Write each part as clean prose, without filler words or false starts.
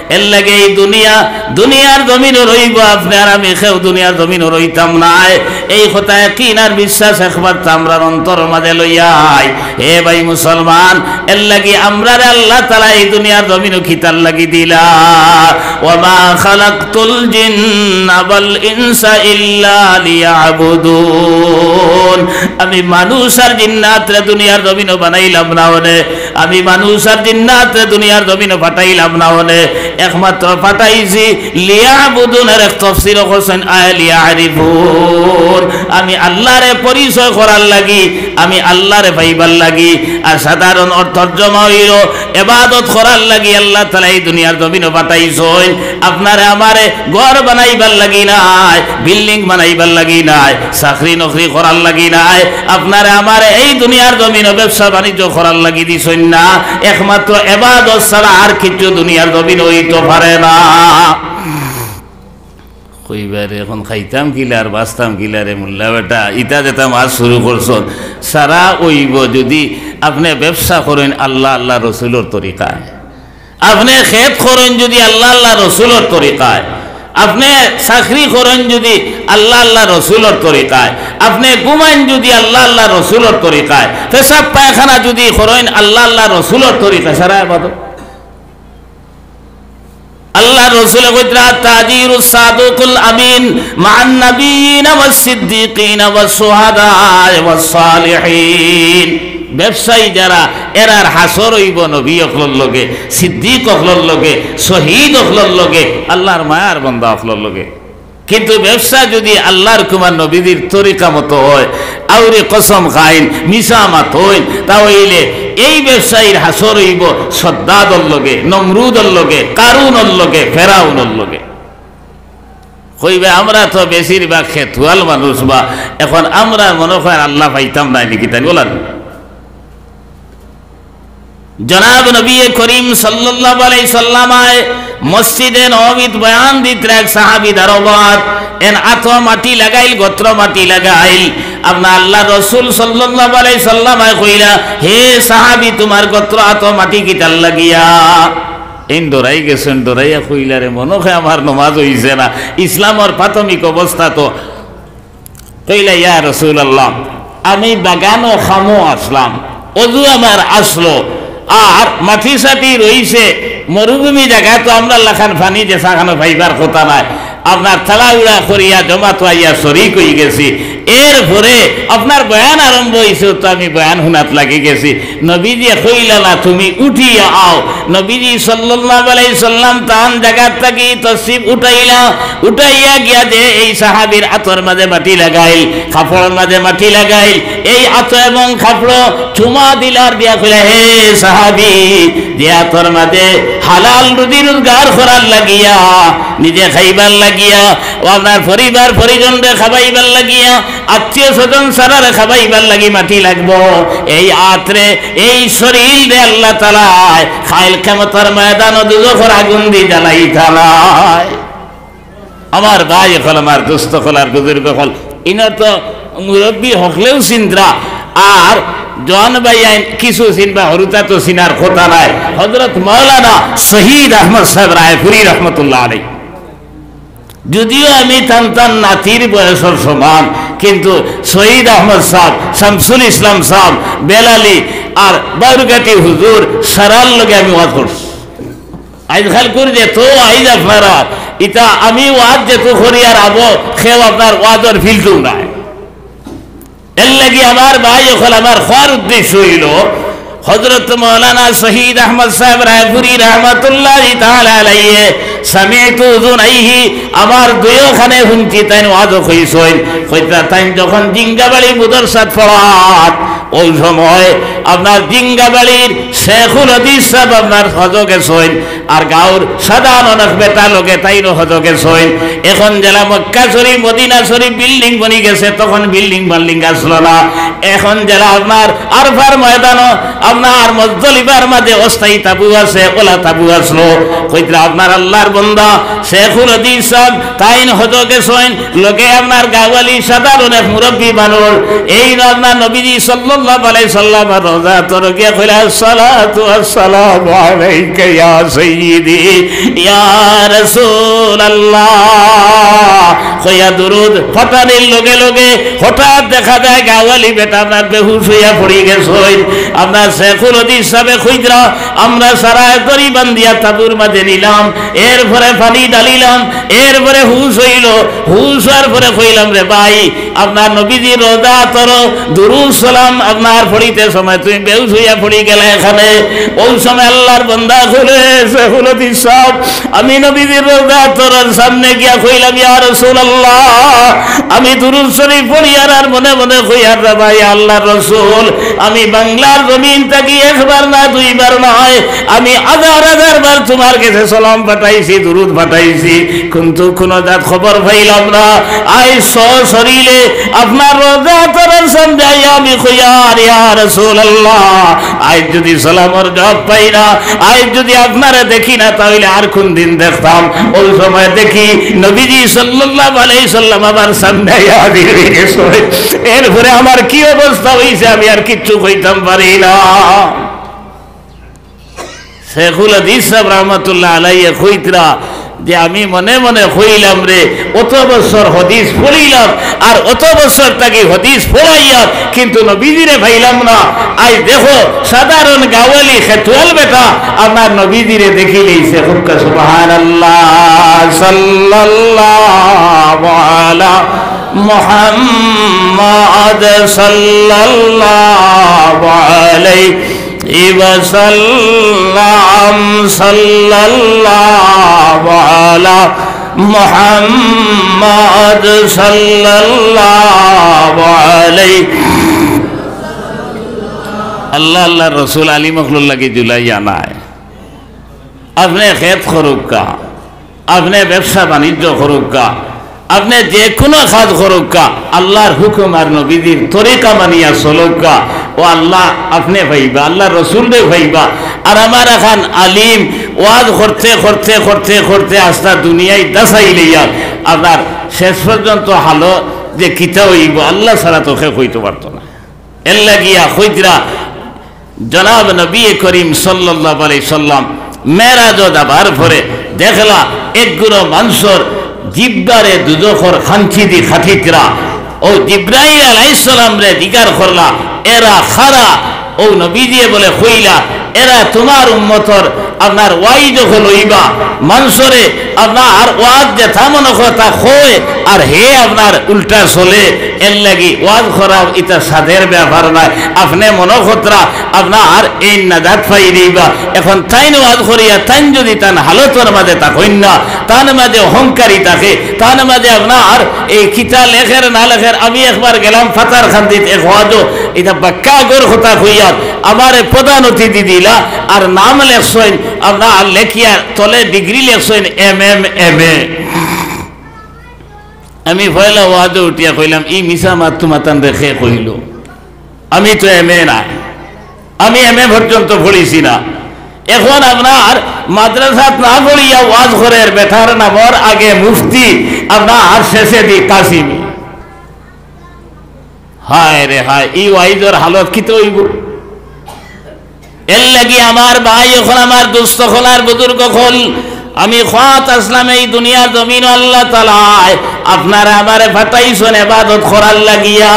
এর লাগে এই দুনিয়ার জমিনও রইব আপনি আর আমি খেও দুনিয়ার জমিনও রইতাম নাই এই কথা ইয়াকিন আর বিশ্বাস একবার আমরার অন্তর মাঝে লইয়াই হে ভাই মুসলমান এর লাগে আমরার আল্লাহ তাআলা এই দুনিয়ার জমিনও খিতার লাগি দিলা ওয়া মা খালাকতুল জিন্না ওয়াল ইনসা ইল্লা লিয়াবুদুন আমি মানুষ আর জিন্নাতরে দুনিয়ার জমিনও বানাইলাম না ওনে আমি মানুষ আর জিন্নাতরে দুনিয়ার জমিনও পাঠাইলাম না ওনে একমাত্র পাঠাইছি লিয়াবুদুন এর তাফসীর হোসেন লিয়ারিফুন আমি আল্লাহরে পরিচয় করার লাগি আমি আল্লাহরে পাইবার লাগি আর সাধারণ তর্জমা হইল ইবাদত করার লাগি আল্লাহ তাআলা এই দুনিয়ার জমিনও পাঠাইছেন আপনারে আমারে ঘর বানাইবার লাগি নাই বিল্ডিং বানাইবার লাগি নাই চাকরি নকরি করার লাগি নাই আপনারে আমারে এই দুনিয়ার জমিনও ব্যবসা বাণিজ্য করার লাগি দিছেন না একমাত্র ইবাদত ছাড়া আর কিছু দুনিয়ার জমিন হইতে পারে না কইবারে এখন খাইতাম কিলা আর বাঁচতাম কিলা রে মোল্লা বেটা ইটা যেটা মাছ শুরু করছেন সারা ওইব যদি আপনি ব্যবসা করেন আল্লাহ আল্লাহ রসুলের তরিকায় আপনি খেত করেন যদি আল্লাহ আল্লাহ রসুলের তরিকায় আপনি চাকরি করেন যদি আল্লাহ আল্লাহ রসুলের তরিকায় আপনি ঘুমাইন যদি আল্লাহ আল্লাহ রসুলের তরিকায় পেশাব পায়খানা যদি করেন আল্লাহ আল্লাহ রসুলের তরিকায় সারা ইবাদত আল্লাহ রসুল কইরা তাজিরুস সাদুকুল আমিন মান নাবিয়িনা ওয়াস সিদ্দিকিনা ওয়াস শুহাদা ওয়াস সালিহিন ব্যবসায়ী যারা এরার হাসর হইব নবী অখলর লগে সিদ্দিক অখলর লগে শহীদ অখলর লগে আল্লাহর মায়ার বান্দা অখলর লগে কিন্তু ব্যবসা যদি আল্লাহর কুমার নবীদের তরিকা মতো হয় আউরে কসম খাইন মিসামাত হইন তাহলে এই ব্যবসায়ীর হাসর হইব সদ্দাদর লগে নমরুদর লগে কারুনর লগে ফেরাউনর লগে কইবে আমরা তো বেশিরভাগ খেতুয়াল মানুষ বা এখন আমরা মনে হয় আল্লাহ পাইতাম না নাকি তাই বলেন জনাব নবী করিম সাল্লাল্লাহু আলাইহি সাল্লামায় মসজিদে নববীত বয়ান দিত এক সাহাবী দারবাত এন আতো মাটি লাগাইল গোত্র মাটি লাগাইল আপনা আল্লাহ রাসূল সাল্লাল্লাহু আলাইহি সাল্লামায় কইলা হে সাহাবী তোমার গোত্র আতো মাটি কিতাল লাগিয়া ইন দরাই গেছেন দরাইয়া কইলা রে মনে হয় আমার নামাজ হইছে না ইসলামের প্রাথমিক অবস্থা তো কইলা ইয়া রাসূলুল্লাহ আমি বাগানো খামো আসলাম ওযু আমার আসলো আর মাটি সাটি রইছে মরুভূমি জায়গা তো আমরা লাখান পানি যে সাখানো পাইবার কথা নাই আপনার থালাউড়া করিয়া জমা তো আইয়া শরিক হয়ে গেছি এরপরে আপনার বয়ান আরম্ভ হয়েছে তো আমি বয়ান শোনাত লাগি গেছি নবীজি কইলা না তুমি উঠিয়া আও নবীজি সাল্লাল্লাহু আলাইহি সাল্লাম তান জায়গা থেকে তসরিফ উঠাইয়া গিয়া যে এই সাহাবীর আতর মাঝে মাটি লাগাইল কাপড়ের মাঝে মাটি লাগাইল এই আতর এবং কাপড় চুমা দিলার দিয়া কইলা হে সাহাবী যে আতর মাঝে হালাল রুজি রোজগার করার লাগিয়া নিজে খাইবার লাগিয়া ও আপনার পরিবার পরিজনরে খাবাইবার লাগিয়া আত্মীয় স্বজন সারারে খাবাইবার লাগি মাটি লাগবো এই আত্রে এই শরীর রে আল্লাহ তাআলা খাইল কিয়ামতের ময়দানে দুজখের আগুন দিয়ে জ্বালাই থালায় আমার ভাই হল আমার দোস্ত হল আর বুজুর্গ হল ইনার তো মুরব্বী হকলেও চিন্তা আর জন ভাই কিছু চিনবা হরুতা তো চিনার কথা নাই হযরত মাওলানা শহীদ আহমদ সাহেব রায়পুরি রহমতুল্লাহ আলাইহি যদিও আমি তান নাতির বয়সের সমান কিন্তু শহীদ আহমদ সাহেব শামসুল ইসলাম সাহেব বেলালি আর বারুগাটি হুজুর সারার লগে আমি ওয়াজ করছি আইজ খাল করে যে তো আইজ আপনারা ইটা আমি ওয়াজ যেত করি আর আবো খেয়ে আপনার ওয়াজের ফিল্টু নাই এর লাগি আমার ভাই ওখানে আমার খাওয়ার উদ্দেশ্য হইল হযরত মাওলানা শহীদ আহমদ সাহেব রায়পুরি রহমাতুল্লাহি তাআলা আলাইহি সামি'তু যুনাইহি আমার দুইখানে শুনছি তাই ওয়াজ কইছেন কইতা তাই যখন জিঙ্গাবাড়ি মুদরসাত পড়াত ওই সময় আপনার জিঙ্গাবাড়ির শেখুল হাদিস সাহেব আপনার হজকে সইন আর গাঁর সাধারণ বেটা লোকে তাইরও হজকে সইন এখন জেলা মক্কা শরীফ মদিনা শরীফ বিল্ডিং বনি গেছে তখন বিল্ডিং আসলো না এখন জেলা আপনার আরফার ময়দানও আপনার মুজদালিফার মাঝে অস্থায়ী তাবু আছে ওলা তাবু আসলো কইরা আপনার আল্লাহর বান্দা শেখুল হাদিস সাহেব তাইন হজকে সইন লোকে আপনার গাওয়ালি সাধারণ এক মুরব্বী মানুষ এই আপনার নবীজি সাল্লাল্লাহু সাল্লাল্লাহু আলাইহি সাল্লাম রোজা তোর গিয়া কইলা সালাতু আসসালামু আলাইকা ইয়া সাইয়্যিদি ইয়া রাসূলুল্লাহ কইয়া দুরুদ ফটানির লগে লগে হঠাৎ দেখা যায় গাওয়ালি বেটা আপনার বেহুশ হইয়া পড়ি গেছে। আপনার শেখুল হাদিস সাহেব খুঁজরা আমরা সারা করি বান্দিয়া তাবুর মাঝে নিলাম, এরপরে পানি ডালিলাম, এরপরে হুশ হইল, হুশ হওয়ার পরে কইলাম রে ভাই আপনার নবীজি রোজা তোর দুরুদ সালাম আপনার পড়িতে সময় তুমি বেহুশ হইয়া পড়ি গেলে এখানে। ওই সময় আল্লাহর বান্দা খুলে শেখুল হাদিস সাহেব আমি নবীজির রোজা তোর সামনে গিয়া কইলাম ইয়া রাসূলুল্লাহ আমি দুরুদ শরীফ পড়ি আর মনে মনে কই আর ভাই আল্লাহর রাসূল আমি বাংলার জমিন থেকে একবার না দুইবার নয় আমি হাজার হাজার বার তোমার কাছে সালাম পাঠাইছি দুরুদ পাঠাইছি কিন্তু কোনো জাত খবর পাইলাম না। আই শরীরে আপনার রোজা তোর সামনে আমি কই আর ইয়া রাসূলুল্লাহ আজ যদি সালামের জবাব পাই না, আজ যদি আপনারে দেখি না তাহলে আর কোন দিন দেখতাম। ওই সময় দেখি নবীজি সাল্লাল্লাহু আলাইহি সাল্লাম আমার সামনে হাজির হয়ে গেছে। এরপরে আমার কি অবস্থা হয়েছে আমি আর কিচ্ছু কইতাম পারি না। শেখুল হাদিস সাহেব রহমাতুল্লাহ আলাইহি কইতরা যে আমি মনে মনে কইলাম রে অত বছর হাদিস পড়িলাম আর অত বছর তাকে হাদিস পড়াইয়া কিন্তু নবীজিরে পাইলাম না। আজ দেখো সাধারণ গাওয়ালি খেতুয়াল বেটা আমার নবীজিরে দেখিলেই সে খুব সুবহানাল্লাহ সাল্লাল্লাহু আলা মুহাম্মদ সাল্লাল্লাহু আলাইহি ওয়াসাল্লাম সাল্লাল্লাহু আলা মুহাম্মদ সাল্লাল্লাহু আলাইহি আল্লাহ আল্লাহ রসুল আলী মখলুল্লাহকে জুলাইয়া নাই। আপনি খেত খরুকা, আপনি ব্যবসা বাণিজ্য খরুকা, আপনি যে কোনো কাজ খরুকা আল্লাহর হুকুম আর নবীজির তরিকা মানিয়া চলুকা ও আল্লাহ আপনি ভাইবা আল্লাহ রসুলরে ভাইবা। আর আমার এখন আলিম ওয়াজ করতে করতে করতে করতে আস্তা দুনিয়ায় দাসাই লইয়া আপনার শেষ পর্যন্ত হালো যে কিতা হইব আল্লাহ ছাড়া তোকে কইতে পারত না। এর লাগিয়া কইতরা জনাব নবী করিম সাল্লাল্লাহু আলাইহি সাল্লাম মেরাজ যাবার পরে দেখলা একগুলো মানুষের জিব্বারে দুজখর খাঞ্চি দি খাটিতরা ও জিব্রাইল আলাইহিস সালাম রে জিকার করলা এরা খারা ও নবীজি বলে কইলা এরা তোমার উম্মতর আপনার ওয়াই যখন লইবা মানুষরে আপনার ওয়াজ যে থামন কথা কয় আর হে আপনার উল্টা চলে এর লাগি ওয়াজ করা এটা সাদের ব্যাপার নয়। আপনি মনখতরা আপনার এই নাজাত পাই দিবা। এখন তাইন ওয়াজ করিয়া তাইন যদি তান হালতর মাঝে থাকেন না, তার মাঝে অহংকারী থাকে, তার মাঝে আপনার এই কিতা লেখের না লেখের। আমি একবার গেলাম ফাতার খান্দিত এক ওয়াজও এটা বাক্কা গর কথা কইয়া আমার প্রধান অতিথি দিলা আর নাম লেখছেন আপনার লেখিয়া তলে ডিগ্রি লেখছেন MMA। আমি পয়লা ওয়াজে উঠিয়া কইলাম ই মিশা মাতু মাতান রেখে কইল আমি তো MA না, আমি MA পর্যন্ত পড়িছি না। এখন আপনার মাদ্রাসাত না পড়িয়া ওয়াজ করে বেটার নামর আগে মুফতি আপনার শেষে দি কাসিমি। হায় রে হায় এই ওয়াইজর হালত কি তো হইব। এর লাগি আমার ভাই এখন আমার দুস্থ খোলার বুজুর্গ খোল আমি খাত আসলাম এই দুনিয়ার জমিন আল্লাহ তাআলা আপনারা আমারে ফাটাইছেন ইবাদত করার লাগিয়া।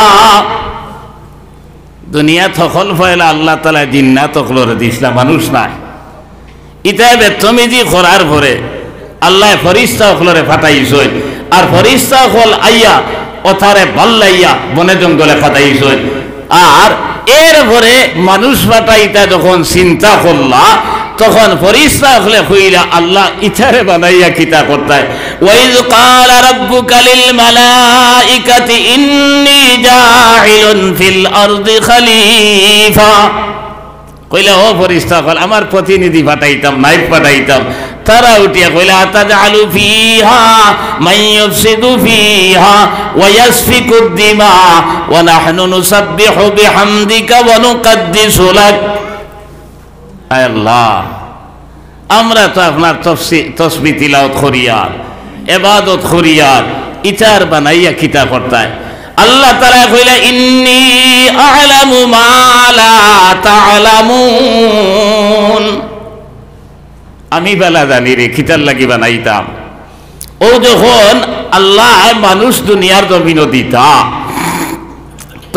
দুনিয়া তখন ফয়লা আল্লাহ তাআলা জিন্নাত তখলরে দিছলা মানুষ নাই। ইতাবে তুমি জি করার পরে আল্লাহ ফেরেশতা তখলরে ফাটাইছেন আর ফেরেশতা হল আইয়া ওথারে বল্লাইয়া বনে জঙ্গলে ফাটাইছেন। আর এরপরে মানুষ ফাটাইতা যখন চিন্তা করলা তখন ফেরেশতা হলে কইলা আল্লাহ ইথারে বানাইয়া কিতা করতায়। ওয়াইজ ক্বালা রাব্বুকা লিল মালাইকাতি ইন্নী জাইলুন ফিল আরদি খলিফা। কইলা ও ফেরেশতা হল আমার প্রতিনিধি পাঠাইতাম নাইব পাঠাইতাম। তারা উঠিয়া কইলা আতাজআলু ফিহা মান ইউফসিদু ফিহা ওয়া ইয়াসফিকুদ দিমা ওয়া নাহনু নুসাব্বিহু বিহামদিকা ওয়া নুকদ্দিসু লাক। আয় আল্লাহ আমরা তো আপনার তসবিহ তিলাওয়াত করিয়ার ইবাদত করিয়ার ইতার বানাইয়া কিতা করতায়। আল্লাহ তাআলা কইলা ইন্নী আ'লামু মা লা তা'লামুন, আমি বেলা জানি রে কিতার লাগি বানাইতাম। ও যখন আল্লাহ মানুষ দুনিয়ার জমিন দিতা,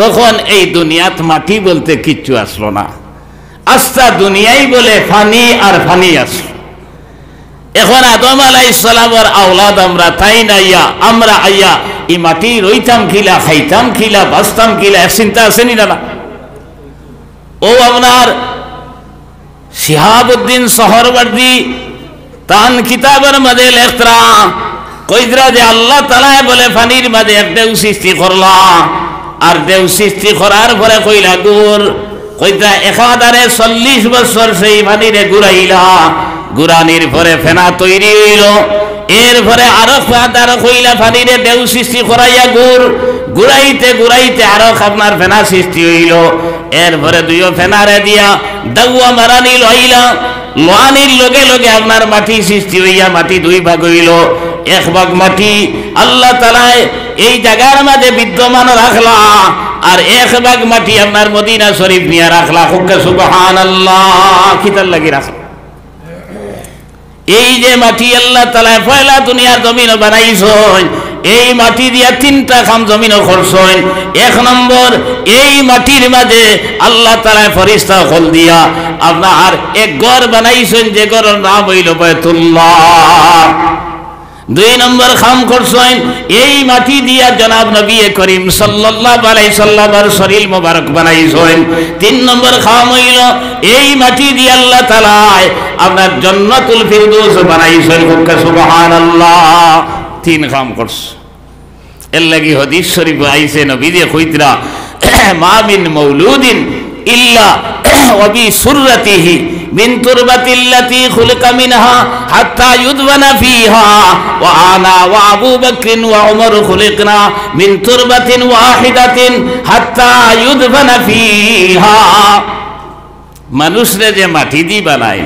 তখন এই দুনিয়াত মাটি বলতে কিচ্ছু আসলো না, আস্তা দুনিয়াই বলে ফানি আর ফানি আসলো। এখন আদম আলাইহিস সালামের আওলাদ আমরা, তাই নাইয়া আমরা আইয়া এই মাটি রইতাম কিলা, খাইতাম কিলা, বাঁচতাম কিলা, এক চিন্তা আসেনি না? ও আপনার শিহাবুদ্দিন সোহরওয়ার্দী তান কিতাবের মাঝে লেখরা কইদরা যে আল্লাহ তাআলা বলে ফানির মাঝে এক ঢেউ সৃষ্টি করলা, আর ঢেউ সৃষ্টি করার পরে কইলা গুড়, কইদরা একাধারে 40 বছর সেই ফানিরে ঘুরাইলা, ঘুরানির পরে ফেনা তৈরি হইল, এরপরে আরো কইলা ফানিরে ঢেউ সৃষ্টি করাইয়া গুড়, ঘুরাইতে ঘুরাইতে আরো আপনার ফেনা সৃষ্টি হইল, এরপরে দুইও ফেনারে দিয়া দাউয়া মারানি লইলা, লোয়ানির লগে লগে আপনার মাটি সৃষ্টি হইয়া মাটি দুই ভাগ হইল। এক ভাগ মাটি আল্লাহ তাআলা এই জায়গার মাঝে বিদ্যমান রাখলা, আর এক ভাগ মাটি আপনার মদিনা শরীফ নিয়ে রাখলা। সুবহানাল্লাহ, কিতার লাগি রাখলা? এই যে মাটি আল্লাহ তাআলা পয়লা দুনিয়ার জমিন বানাইছেন, এই মাটি দিয়া 3টা কাম জমিন করছেন। 1 নম্বর, এই মাটির মাঝে আল্লাহ তাআলা ফেরেশতা হল দিয়া আপনার এক ঘর বানাইছেন, যে ঘরের নাম হইল বাইতুল্লাহ। 2 নম্বর কাম করছেন, এই মাটি দিয়া জনাব নবী করিম সাল্লাল্লাহু আলাইহি সাল্লামের শরীর মোবারক বানাইছেন। 3 নম্বর কাম হইল, এই মাটি দিয়া আল্লাহ তাআলা আপনার জান্নাতুল ফিরদৌস বানাইছেন। সুবহানাল্লাহ, 3 কাম করছে। এর লাগি হাদিস শরীফ আইছে, নবী দিয়ে কইতরা মা মিন মাউলুদিন ইল্লা ওয়া বি সুররাতিহি মিন তুরবাতিল্লাতি খুলিকা মিনহা হাত্তা ইউদবানা ফিহা ওয়া আনা ওয়া আবু বকর ওয়া উমর খুলিকনা মিন তুরবাতিন ওয়াহিদাতিন হাত্তা ইউদবানা ফিহা। মানুষরে যে মাটি দি বানায়,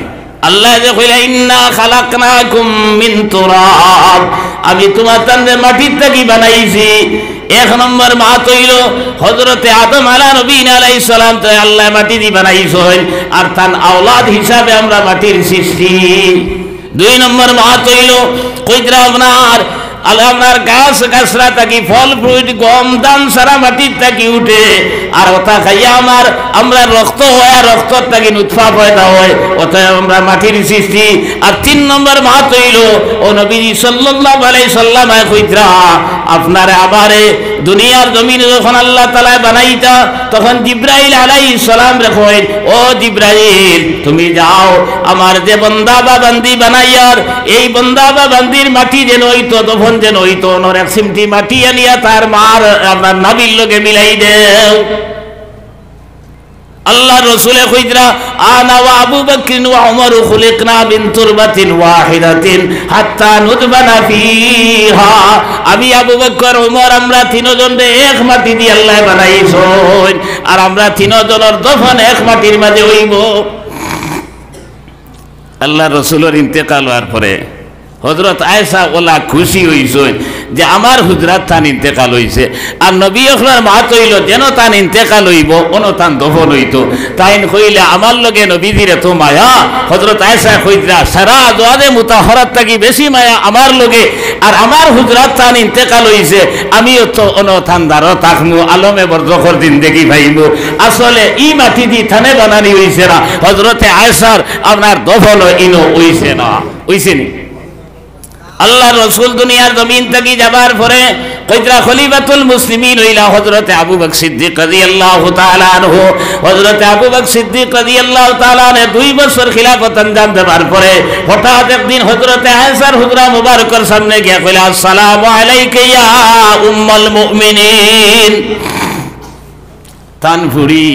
আল্লাহ যে কইলা ইন্না খালাকনাকুম মিন তুরাব, আমি তোমার তানরে মাটির থেকে বানাইছি। 1 নম্বর মাত হইল হযরতে আদম আলাইহিস সালাম, তো আল্লাহ মাটি দি বানাইছেন, আর তার আওলাদ হিসাবে আমরা মাটির সৃষ্টি। 2 নম্বর মাত হইল কইরা আপনার গাছ গাছরা থাকি ফল ফ্রুট গম দান সারা মাটির থাকি উঠে, আর ওটা খাইয়া আমরা রক্ত হয়, রক্ত থাকি নুতফা পয়দা হয়, অতএব আমরা মাটির সৃষ্টি। আর 3 নম্বর মাত হইল ও নবী সাল্লাল্লাহু আলাইহি সাল্লাম কইরা আপনারে আবারে দুনিয়ার জমিন যখন আল্লাহ তাআলা বানাইতা, তখন জিবরাইল আলাইহিস সালাম রে কইল, ও জিবরাইল তুমি যাও আমার যে বান্দা বা বান্দি বানাইয়ার, এই বান্দা বা বান্দির মাটি যেন হইতো, দফন যেন হইতো, ওর এক সিমটি মাটি আনিয়া তার মার আপনার নাভির লগে মিলাই দেও। আল্লাহ রসুলে কইরা আনা ওয়া আবু বকর ওয়া উমর খুলিকনা মিন তুরবাতিন ওয়াহিদাতিন হাত্তা নুদবানা ফিহা, আমি আবু বকর উমর আমরা 3 জনরে এক মাটি দিয়ে আল্লাহ বানাইছেন, আর আমরা 3 জনের দফন এক মাটির মাঝে হইব। আল্লাহ রসুলের ইন্তেকাল হওয়ার পরে হযরত আয়েশা ওলা খুশি হইছেন যে আমার হুজরাত তান ইন্তেকাল হইছে, আর নবী আকরাম মাত হইল যেন তান ইন্তেকাল হইব অন তান দফন হইতো। তাইন কইলে আমার লগে নবীজির এত মায়া, হযরত আয়েশা কইরা সারা দোয়াদে মুতাহহারাত থাকি বেশি মায়া আমার লগে, আর আমার হুজরাত তান ইন্তেকাল হইছে, আমিও তো অন তান দারো থাকমু, আলমে বরজখর দিন দেখি ভাইমু। আসলে ই মাটি দি থানে বানানি হইছে না, হযরতে আয়েশার আপনার দফন ইনো হইছে না, হইছে নি? আল্লাহ রসুল দুনিয়ার জমিন থেকে যাবার পরে কইরা খলিফাতুল মুসলিমিন হইলা হযরতে আবু বকর সিদ্দিক রাদিয়াল্লাহু তাআলা আনহু। হযরতে আবু বকর সিদ্দিক রাদিয়াল্লাহু তাআলা আনহু 2 বছর খিলাফত আঞ্জাম দেবার পরে হঠাৎ একদিন হযরতে আয়েশার হুজরা মুবারকের সামনে গিয়া কইলা আসসালামু আলাইকা ইয়া উম্মুল মুমিনিন। তানফুরি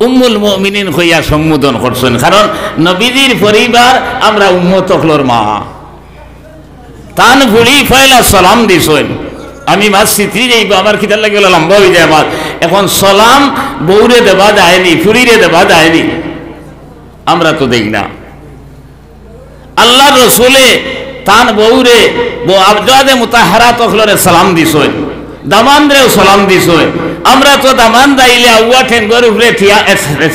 উম্মুল মুমিনিন কইয়া সম্বোধন করছেন, কারণ নবীজির পরিবার আমরা উম্মত হলর মা। তান ফুড়ি ফয়লা সালাম দিছেন, আমি মাছ চিত্রি যাইব আমার খিদার লাগে লম্বা হয়ে যায় আমার। এখন সালাম বউরে দেবা যায়নি, ফুড়িরে দেবা যায়নি, আমরা তো দেখি না। আল্লাহ রসুলে তান বউরে আবজাদে মুতাহারাত হলরে সালাম দিছেন, দামানরেও সালাম দিছ। আমরা তো দামান দাইলে আউয়া ঠেঙ্গর উপরে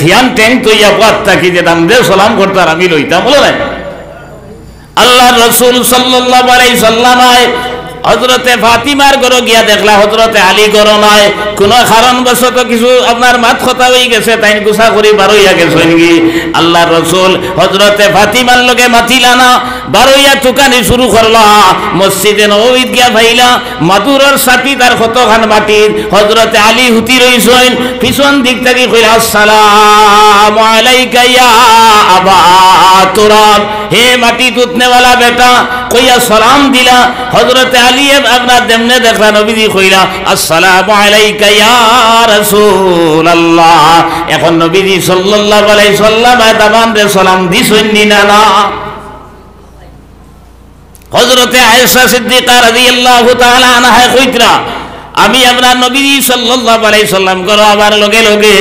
থিয়ান ঠেং তৈয়া পাত থাকি যে দামরেও সালাম করতার আমি লইতাম বলো না। আল্লাহ রসুল সাল্লাল্লাহু আলাইহি সাল্লামায় হযরতে ফাতিমার ঘরে গিয়া দেখলা হযরতে আলী ঘরে নাই, কোন কারণবশত কিছু আপনার মাত কথা হয়ে গেছে, তাই গুছা করি বারইয়া গেছেন কি। আল্লাহ রসুল হযরতে ফাতিমার লগে মাতিলা না, বারইয়া তুকানি শুরু করলা। মসজিদে নববীত গিয়া ভাইলা মাদুরের সাথী তার কতখান মাটির হযরতে আলী হুতি রইছেন, পিছন দিক থেকে কইলা আসসালামু আলাইকা ইয়া আবা তুরাব, হে মাটি তুতনেওয়ালা বেটা, কইয়া সালাম দিলা। হযরতে আলী আপনার দেমনে দেখলা নবীজি কইলা আসসালামু আলাইকা ইয়া রাসূলুল্লাহ। এখন নবীজি সাল্লাল্লাহু আলাইহি সাল্লাম দামানরে সালাম দিছেন না না। হযরতে আয়েশা সিদ্দিকা রাদিয়াল্লাহু তাআলা আনহা কইতরা আমি আপনার নবীজি সাল্লাল্লাহু আলাইহি সাল্লাম করো আবার লগে লগে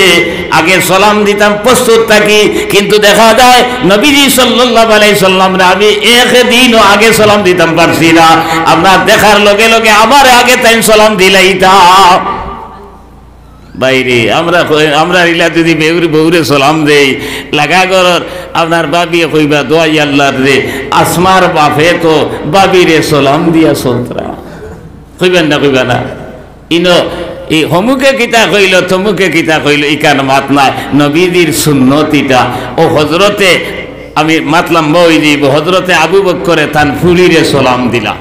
আগে সালাম দিতাম প্রস্তুত থাকি, কিন্তু দেখা যায় নবীজি সাল্লাল্লাহু আলাইহি সাল্লাম আমি একদিনও আগে সালাম দিতাম পারছি না। আপনার দেখার লগে লগে আবার আগে তাই সালাম দিলাইতাম। বাইরে আমরা ইলা যদি বউরে সালাম দেই লাগা গরর আপনার বাবিয়ে কইবা দোয়াই আল্লাহর রে আসমার বাপে তো বাবিরে সালাম দিয়া সন্তরা কইবেন না, কইবা না। ইনো এই হমুকে কিতা কইল থমুকে কিতা কইল ইকান মাত নাই। নবীজির সুন্নতিটা ও হযরতে আমি মাতলাম বই দিব হযরতে আবু বকরে তান ফুলিরে সালাম দিলা।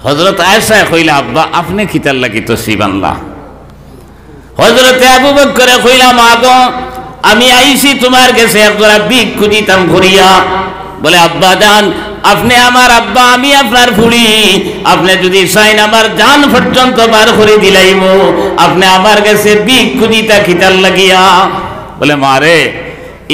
হযরত আয়েশা কইলা আব্বা আপনি কিতার লাগি তো সিবানলা। হযরতে আবু বকরে কইলা মা গো আমি আইছি তোমার কাছে একজোড়া ভিক্ষু দিতাম ভরিয়া। বলে আব্বা জান আপনি আমার আব্বা, আমি আপনার ফুড়ি, আপনি যদি চাইন আমার জান পর্যন্ত বার করে দিলাইব, আপনি আমার কাছে ভিক্ষু দিতা খিতার লাগিয়া। বলে মারে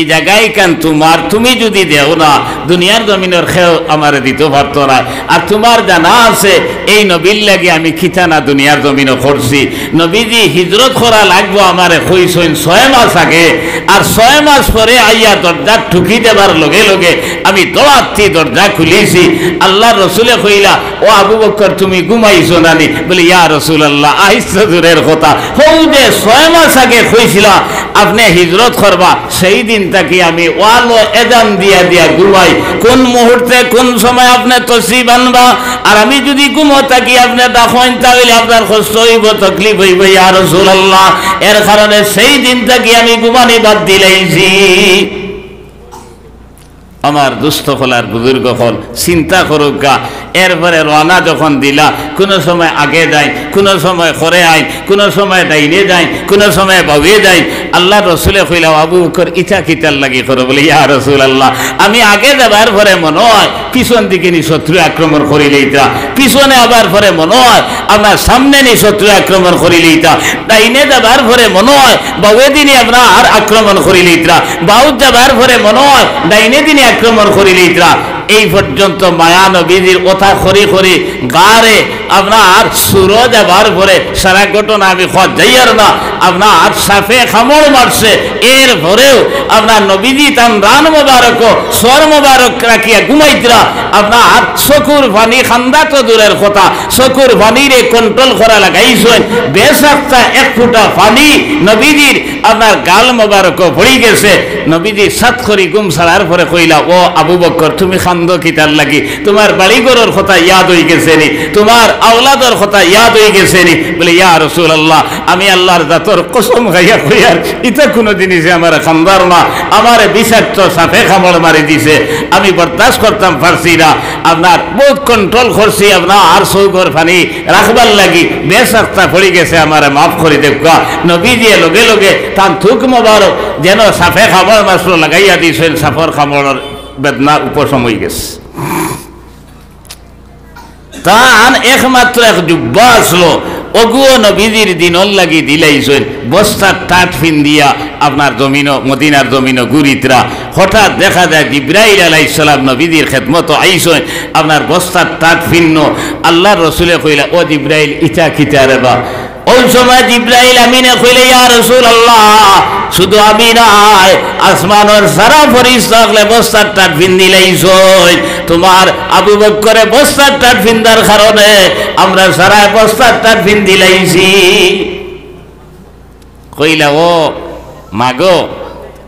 এই জায়গায় কেন তোমার, তুমি যদি দেও না দুনিয়ার জমিনের খেও আমার দিতে পারতো না। আর তোমার জানা আছে এই নবীর লাগে আমি খিতানা দুনিয়ার জমিনও করছি। নবীজি হিজরত করা লাগবো আমার কইসইন 6 মাস আগে, আর 6 মাস পরে আইয়া দরজা ঠুকি দেবার লগে লগে আমি দৌড়াচ্ছি দরজা খুলিছি। আল্লাহ রসুলে কইলা ও আবু বকর তুমি ঘুমাইছো নানি? বলে ইয়া রাসূলুল্লাহ আইসা দূরের কথা, হৌ যে 6 মাস আগে কইছিলা আপনি হিজরত করবা, সেই দিন তাকি আমি ওয়ালো এজান দিয়া দিয়া ঘুমাই। কোন মুহূর্তে কোন সময় আপনি তসি বানবা, আর আমি যদি ঘুমো থাকি আপনি ডাকেন তাহলে আপনার কষ্ট হইব, তকলিফ হইব ইয়া রাসূলুল্লাহ। এর কারণে সেই দিন থেকে আমি ঘুমানি বাদ দিলাইছি। আমার দুস্থ হলার বুজুর্গ হল চিন্তা করুক গা। এরপরে রানা যখন দিলা, কোন সময় আগে যায়, কোন সময় করে আইন, কোন সময় ডাইনে যায়, কোন সময় বাউে যায়। আল্লাহ রসুলে কইলা আবু বকর ইটা কিতার লাগি করো? বলে ইয়া রাসূলুল্লাহ আমি আগে যাবার পরে মনে হয় পিছন দিকে নি শত্রু আক্রমণ করিলেইতা, পিছনে আবার পরে মনে হয় আপনার সামনে নি শত্রু আক্রমণ করিলেইতা, ডাইনে যাবার পরে মনে হয় বাউে দিনে আপনার আক্রমণ করিলেইতা, বাউত যাবার পরে মনে হয় ডাইনে দিনে আক্রমণ করিলেইতা। এই পর্যন্ত মায়া নবীজির কথা করি করি গারে আপনার সুরো যাবার পরে সারা ঘটনা আমি খোঁজ যাইয়ার না, আপনার সাফে খামড় মারছে। এর পরেও আপনার নবীজি তান রান মোবারক স্বর মোবারক রাখিয়া ঘুমাইতরা। আপনার চকুর পানি খান্দা তো দূরের কথা, চকুর পানিরে কন্ট্রোল করা লাগাইছেন। বেসাক্তা 1 ফুটা পানি নবীজির আপনার গাল মোবারক পড়ি গেছে। নবীজি সাত করি ঘুম ছাড়ার পরে কইলা ও আবু বকর তুমি খান্দ কিতার লাগি? তোমার বাড়িঘরের কথা ইয়াদ হয়ে গেছে নি? তোমার আওলাদের কথা ইয়াদ হয়ে গেছে নি? বলে ইয়া রাসূলুল্লাহ আমি আল্লাহর জাতর কসম খাইয়া কইয়ার ইটা কোনো জিনিসে আমার খান্দার না, আমার বিষাক্ত সাপে কামড় মারি দিছে, আমি বরদাস্ত করতাম পারছি না। আপনার বহুত কন্ট্রোল করছি, আপনার আর চৌকর পানি রাখবার লাগি বেসাক্তা পড়ে গেছে, আমার মাফ করে দেখা। নবী দিয়ে লগে লগে তার থুক মোবারক যেন সাপে কামড় মাত্র লাগাইয়া দিয়েছেন, সাপর কামড়ের বেদনার উপশম হয়ে গেছে। তান একমাত্র এক জুব্বা আসলো, অগুও নবীজির দিনর লাগি দিলাইছেন। বস্তার টাট ফিন দিয়া আপনার জমিন মদিনার জমিন গুরিতরা হঠাৎ দেখা যায় জিব্রাইল আলাইহিস সালাম নবীজির খেদমত আইছেন। আপনার বস্তার টাট ফিন্ন আল্লাহর রসুলে কইলা ও জিব্রাইল ইটা কিতা রে বা? ওই সময় জিব্রাইল আমিনে কইলে ইয়া রাসূলুল্লাহ শুধু আমি নাই, আসমানের সারা ফেরেশতা হলে বস্তার টাট ভিন্দি লাইছই। তোমার আবু বকরে বস্তার টাট ভিন্দার কারণে আমরা সারা বস্তার টাট ভিন্দি লাইছি। কইলা ও মাগো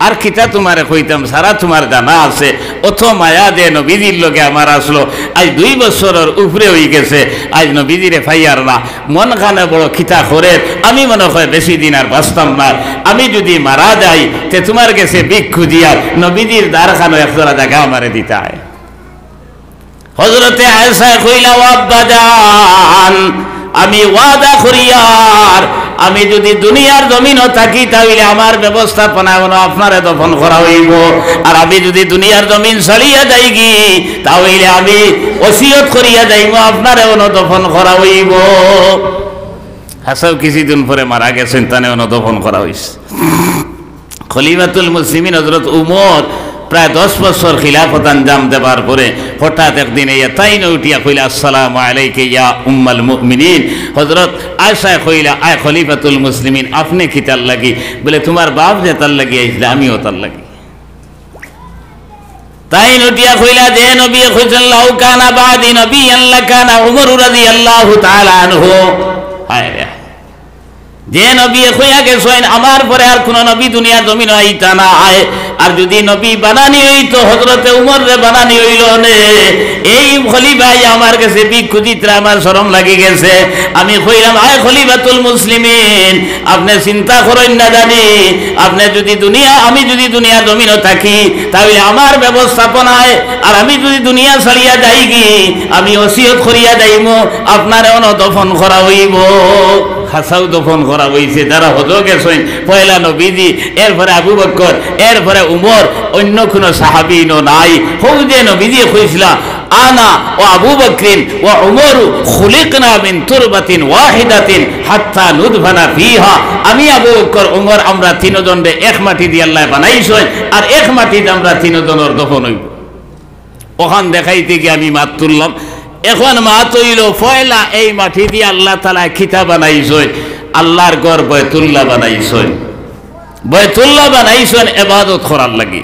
আর কিতা তোমারে কইতাম, সারা তোমার জানা আছে। অত মায়া দে নবীজির লোকে আমার আসলো, আজ 2 বছরের উপরে হয়ে গেছে, আজ নবীজিরে ফাইয়ার না, মন খানে বড় খিতা করে। আমি মনে হয় বেশি দিন আর বাঁচতাম না, আমি যদি মারা যাই তে তোমার কাছে ভিক্ষু দিয়া নবীজির দ্বার খানো একজোড়া জায়গা আমারে দিতায়। হযরতে আয়েশা কইলা ও আব্বাজান, আমি ওয়াদা করিয়ার আমি যদি দুনিয়ার জমিনও থাকি তাহলে আমার ব্যবস্থাপনা আপনারে দফন করা হইব, আর আমি যদি দুনিয়ার জমিন ছাড়িয়া যাইগি তাহলে আমি ওসিয়ত করিয়া যাইব আপনারে দফন করা হইব। হাসাও কিছুদিন পরে মারা গেছেন, তানে দফন করা হইছে। খলিফাতুল মুসলিমিন হযরত উমর প্রায় 10 বছর খিলাফত আঞ্জাম দেবার পরে হঠাৎ একদিন তাইন উঠিয়া কইলা আসসালামু আলাইকা ইয়া উম্মাল মুমিনিন। হযরত আয়েশা কইলা আয় খলিফাতুল মুসলিমিন আপনি কি তার লাগি? বলে তোমার বাপ যে তার লাগি আইছিল আমিও তার লাগি। তাইন উঠিয়া কইলা যে নবী কইছেন লাউ কানা বাদি নবিয়ান লাকানা উমর রাদিয়াল্লাহু তাআলা আনহু। হায় রে, যে নবী কইয়া গেছেন আমার পরে আর কোন নবী দুনিয়া জমিন আইতা না আয়, আর যদি নবী বানানি হইতো হযরতে উমর রে বানানি হইল নে। এই খলিফাই আমার কাছে ভিক্ষু দিতে আমার শরম লাগি গেছে। আমি কইলাম আয় খলিফাতুল মুসলিমিন আপনি চিন্তা করেন না জানি, আপনি যদি দুনিয়া আমি যদি দুনিয়া জমিনও থাকি তাহলে আমার ব্যবস্থাপনায়, আর আমি যদি দুনিয়া ছাড়িয়া যাইগি আমি ওসিয়ত করিয়া যাইব আপনার দফন করা হইব। হাসাও দফন করা হয়েছে, যারা হতো গেছেন পয়লা নবীজি, এরপরে আবু বকর, এরপরে উমর, অন্য কোন সাহাবী নাই। হৌ যে নবীজি কইছিলা আনা ও আবু বকরিন ও উমরু খুলিকনা মিন তুরবাতিন ওয়াহিদাতিন হাত্তা নুদফানা ফিহা। আমি আবু বকর উমর আমরা তিনজনে এক মাটি দিয়ে আল্লাহ বানাইছেন, আর এক মাটিতে আমরা তিনজনের দফন হইব। ওখান দেখাইতে গিয়ে আমি মাত তুললাম। এখন মাত হইল পয়লা এই মাটি দিয়ে আল্লাহ তাআলা খিতা বানাইছেন, আল্লাহর ঘর বয়তুল্লাহ বানাইছেন। বয়তুল্লাহ বানাইছেন ইবাদত করার লাগি,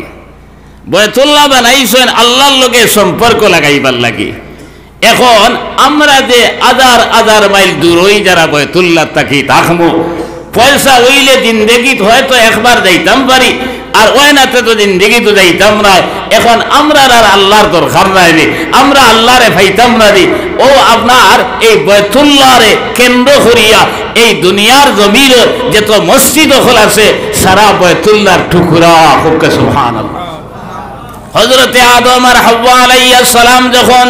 বয়তুল্লাহ বানাইছেন আল্লাহর লগে সম্পর্ক লাগাইবার লাগি। এখন আমরা যে আদার আদার মাইল দূর হই যারা বয়তুল্লাহ থাকি থাকমু, পয়সা হইলে জিন্দেগিত হয়তো একবার যাইতাম পারি, আর ওই নাতে তো জিন্দেগি তো যাইতাম না। এখন আমরা আর আল্লাহর দরকার নাই, আমরা আল্লাহরে পাইতাম না। ও আপনার এই বয়তুল্লাহরে কেন্দ্র করিয়া এই দুনিয়ার জমিনের যত মসজিদ হল আছে সারা বয়তুল্লাহর টুকরা হোক সুবহানাল্লাহ। হযরতে আদম আর হাওয়া আলাইহিস সালাম যখন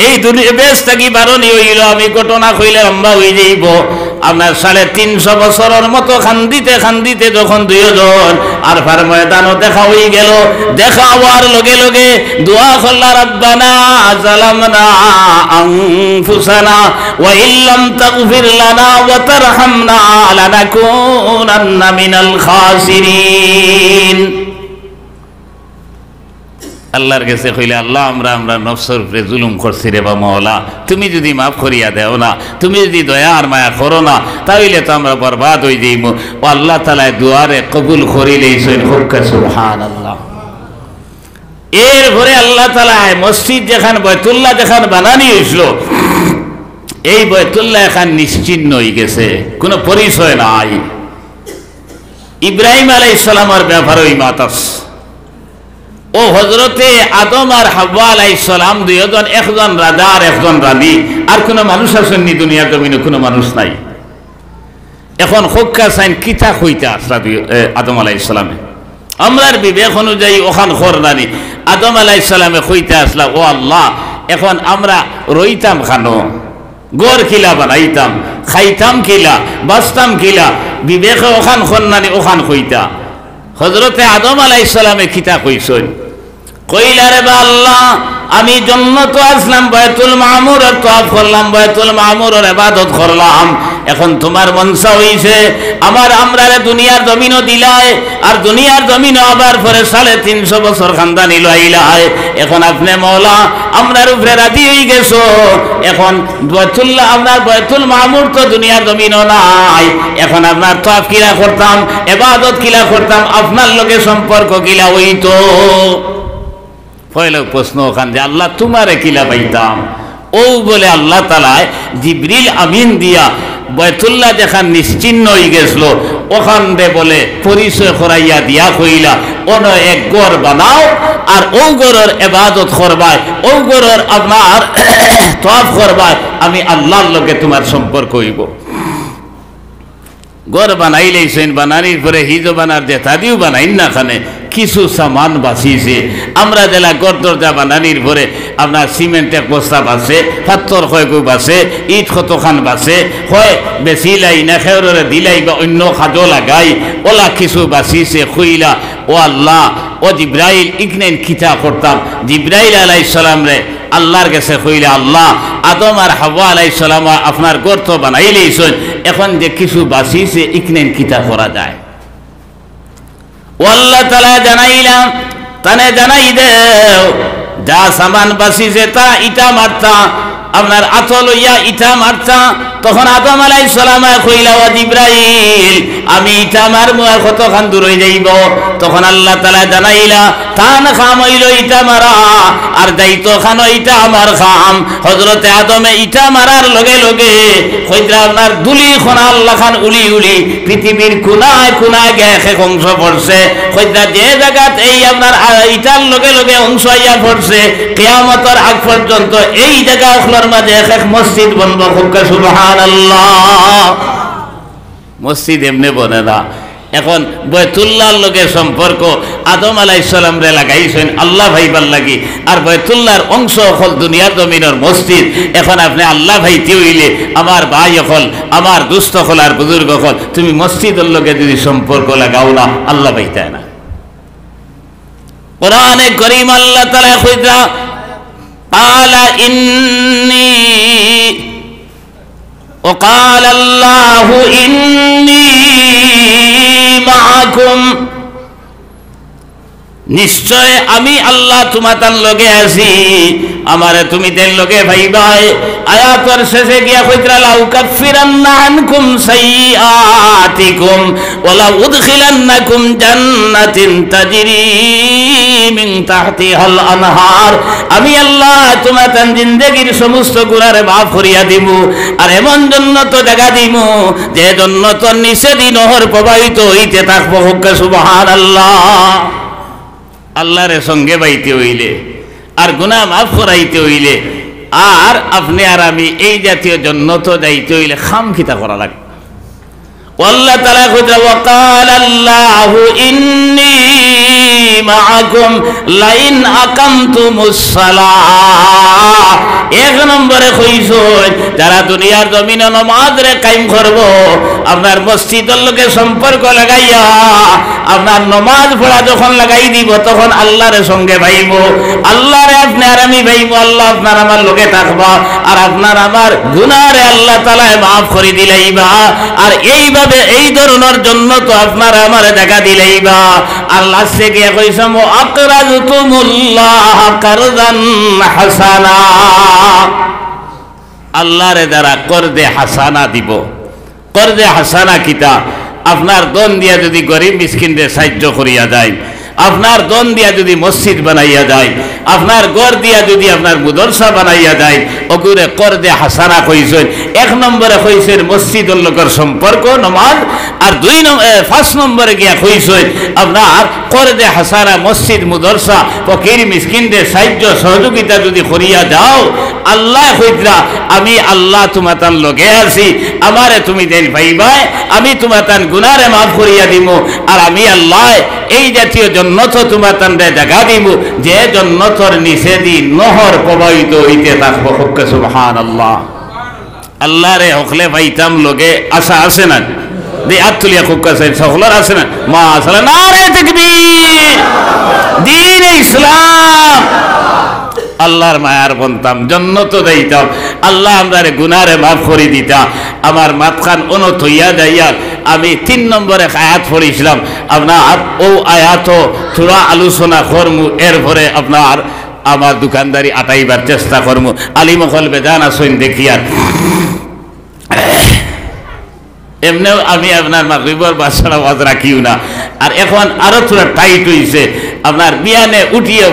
এই দুনিয়া বেশ থাকি বারণী হইল, আমি ঘটনা কইলে লম্বা হয়ে যাইব। আপনার 350 বছরের মতো খান্দিতে খান্দিতে যখন দুইজন আর ফার ময়দানও দেখা হয়ে গেল, দেখা হওয়ার লগে লগে দোয়া করলা রব্বানা যালামনা আনফুসানা ওয়া ইল্লাম তাগফির লানা ওয়া তারহামনা লানাকুনান্না মিনাল খাসিরিন। আল্লাহর কাছে কইলে আল্লাহ আমরা নফসের উপরে জুলুম করছি রে বা মাওলা, তুমি যদি মাফ করিয়া দেও না, তুমি যদি দয়া আর মায়া করো না, তাহলে তো আমরা বরবাদ হয়ে যাইব। ও আল্লাহ তাআলা দুয়ারে কবুল করিলেইছেন হোক সুবহানাল্লাহ। এরপরে আল্লাহ তাআলা মসজিদ যেখান বয়তুল্লাহ যেখান বানানি হয়েছিল, এই বয়তুল্লাহ এখন নিশ্চিহ্ন হয়ে গেছে, কোনো পরিচয় নাই। ইব্রাহিম আলাইহিস সালামের ব্যাপারে ওই মাতাস ও হযরতে আদম আর হাওয়া আলাইহিস সালাম দুইজন, একজন রাজা আর একজন রানী, আর কোনো মানুষ আসেননি দুনিয়ার জমিনে, কোনো মানুষ নাই। এখন হক্কা সাইন কিতা কইতা আসলা আদম আলাইহিস সালামে, আমরার বিবেক অনুযায়ী ওখান খর রানী আদম আলাইহিস সালামে কইতা আসলা ও আল্লাহ এখন আমরা রইতাম খানো, গড় কিলা বানাইতাম, খাইতাম কিলা, বাঁচতাম কিলা, বিবেকে ওখান খর নানি ওখান কইতা। হযরতে আদম আলাইহিস সালামে কিতা কইছেন, কইলা রে বা আল্লাহ আমি জন্নত আসলাম, বাইতুল মামুরের তওয়াফ করলাম, বাইতুল মামুরের ইবাদত করলাম। এখন তোমার মনসা হইছে আমরা দুনিয়ার জমিনও দিলাই, আর দুনিয়ার জমিনও আবার পরে 350 বছর খানদানি লইলাই। এখন আপনি মওলা আমরার উপরে রাজি হয়ে গেছো। এখন বাইতুল্লাহ, আপনার বাইতুল মামুর তো দুনিয়ার জমিনও নাই। এখন আপনার তওয়াফ কিলা করতাম, ইবাদত কিলা করতাম, আপনার লগে সম্পর্ক কিলা হইতো? পয়লা প্রশ্ন ওখান যে আল্লাহ তোমারে কিলা পাইতাম। ও বলে আল্লাহ তাআলা জিবরিল আমিন দিয়া বাইতুল্লাহ যেখান নিশ্চিন্ন হয়ে গেছিল ওখান দে বলে পরিচয় করাইয়া দিয়া কইলা অন্য এক গড় বানাও, আর ও গড়ের ইবাদত করবাই, ও গড়ের আপনার তওয়াফ করবাই, আমি আল্লাহর লগে তোমার সম্পর্ক হইব। গড় বানাইলেইছেন, বানানির পরে হিজো বানার যে তাদিও বানাইন না, খানে কিছু সামান বাঁচিয়েছে। আমরা জেলা গড় দরজা বানানির পরে আপনার সিমেন্ট এক বস্তা বাঁচে, পাথর কয়েকু বাঁচে, ইট কতখান বাঁচে, হয় বেশি লাই না খেয়রে দিলাই বা অন্য খাজো লাগাই, ওলা কিছু বাঁচিয়েছে। খুইলা ও আল্লাহ, ও জিব্রাইল ইকনেন খিতা করতাম। জিব্রাইল আলাইহিস সালাম রে আল্লাহর কাছে কইলে আল্লাহ আদম আর হাওয়া আলাইহিস সালাম আপনার গর্ত বানাইলেইছেন, এখন যে কিছু বাঁচিয়েছে ইকনেন কিতা করা যায়? ও আল্লাহ তাআলা জানাইলাম, তানে জানাই দেও যা সামান বাঁচিয়েছে তা ইটা মারতা, আপনার আতল লইয়া ইটা মারতা। তখন আদম আলাইহিস সালাম কইলা ও জিব্রাইল আমি ইটা মারমু, আর কতখান দূর হয়ে যাইব? তখন আল্লাহ তাআলা জানাইলা তান খাম হইল ইটা মারা, আর দায়িত্ব খান ইটা আমার খাম। হযরতে আদমে ইটা মারার লগে লগে কইরা আপনার দুলি খনা আল্লাহ খান উলি উলি পৃথিবীর কোনায় কোনায় গিয়ে এক অংশ পড়ছে। কইরা যে জায়গাত এই আপনার ইটার লগে লগে অংশ আইয়া পড়ছে, কিয়ামতের আগ পর্যন্ত এই জায়গাগুলোর মাঝে এক মসজিদ বনব। সুবহানাল্লাহ। মসজিদ এমনি বনে না। এখন বাইতুল্লাহর লগে সম্পর্ক আদম আলাইহিস সালাম রে লাগাইছেন আল্লাহ ভাইবার লাগি, আর বাইতুল্লাহর অংশ হল দুনিয়ার জমিনের মসজিদ। এখন আপনি আল্লাহ ভাইতে হইলে আমার ভাই হল, আমার দুস্থ হল, আর বুজুর্গ হল, তুমি মসজিদের লগে যদি সম্পর্ক লাগাও না, আল্লাহ ভাইতে না। কোরআনে কারীম আল্লাহ তাআলা কইরা আলা ইন্নী وقال الله إني معكم, নিশ্চয় আমি আল্লাহ তোমাদের লগে আছি, আমারে তুমি তেন লগে ভাইবাই। আয়াতের শেষে গিয়া কইরা লাউ কাফিরান্না আনকুম সাইয়্যাতিকুম ওয়ালা উদখিলান্নাকুম জান্নাতিন তাজরি মিন তাহতিহাল আনহার, আমি আল্লাহ তোমাদের জিন্দেগীর সমস্ত গুনাহ মাফ করিয়া দিব, আর এমন জান্নাত জায়গা দিব যে জান্নাতের নিচে দি নহর প্রবাহিত হইতে থাকবো। সুবহানাল্লাহ। আল্লাহর সঙ্গে বাইতে হইলে আর গুনাহ মাফ করাইতে হইলে আর আপনি আর আমি এই জাতীয় জান্নাত যাইতে হইলে খামখিতা করা লাগে। আল্লাহ তাআলা কইরা ওয়াকাল আল্লাহু ইন্নী মাআকুম লাইন আকামতুমুস সালাহ, এক নম্বরে কইছেন যারা দুনিয়ার জমিনে নামাজ রে কায়েম করব, আপনার মসজিদের লগে সম্পর্ক লাগাইয়া আপনার নামাজ পড়া যখন লাগাই দিব তখন আল্লাহর সঙ্গে ভাইব, আল্লাহরে আপনি আর আমি ভাইব, আল্লাহ আপনার আমার লগে থাকবা, আর আপনার আমার গুনাহরে আল্লাহ তাআলা মাফ করে দিলাইবা। আর এইভাবে এই ধরনের জন্য তো আপনার আমার দেখা দিলাইবা। আল্লাহ সে গিয়ে কইছে আকরাজতুমুল্লাহ কারদান হাসানা, আল্লাহরে দ্বারা করদে হাসানা দিব। করদে হাসানা কিতা? আপনার দন দিয়া যদি গরিব মিসকিনদের সাহায্য করিয়া যায়, আপনার দন দিয়া যদি মসজিদ বানাইয়া যায়, আপনার গড় দিয়া যদি আপনার মুদরসা বানাইয়া যায়, ওগুরে করদে হাসানা কইছেন। এক নম্বরে কইছেন মসজিদের লোকের সম্পর্ক নামাজ, আর 5 নম্বরে গিয়া কইছেন আপনার করদে হাসানা মসজিদ মুদরসা ফকির মিসকিনদের সাহায্য সহযোগিতা যদি করিয়া যাও, আল্লাহ কইরা আমি আল্লাহ তোমার লগে আছি, আমারে তুমি দেন ভাইবাই, আমি তোমার গুনাহরে মাফ করিয়া দিব, আর আমি আল্লাহ এই জাতীয় জন্নত তোমার জায়গা দিব যে জন্নতর নিচে দি নহর প্রবাহিত হইতে থাকবো। সুবহানাল্লাহ। আল্লাহ রে হকলে ভাইতাম লগে আশা আছে না? দি আতুলিয়া খুব সকলের আছে না? মা আসলে নারে তাকবীর, দ্বীন ইসলাম। আল্লাহর মায়ার বনতাম, জন্নত দিতাম, আল্লাহ আমরারে গুনারে মাফ করে দিতা। আমার মাতখান অনত হইয়া যাইয়ার আমি 3 নম্বরে আয়াত পড়িছিলাম, আপনার ও আয়াত থোড়া আলোচনা করমু, এরপরে আপনার আমার দোকানদারি আটাইবার চেষ্টা করমু। আলিমখল বেজান আসইন দেখিয়ার এমনিও আমি আপনার মাগরিবর বাসার আওয়াজ রাখিও না। আর এখন আরো থোড়া টাইট হইছে, আপনার বিয়ানে উঠিয়ে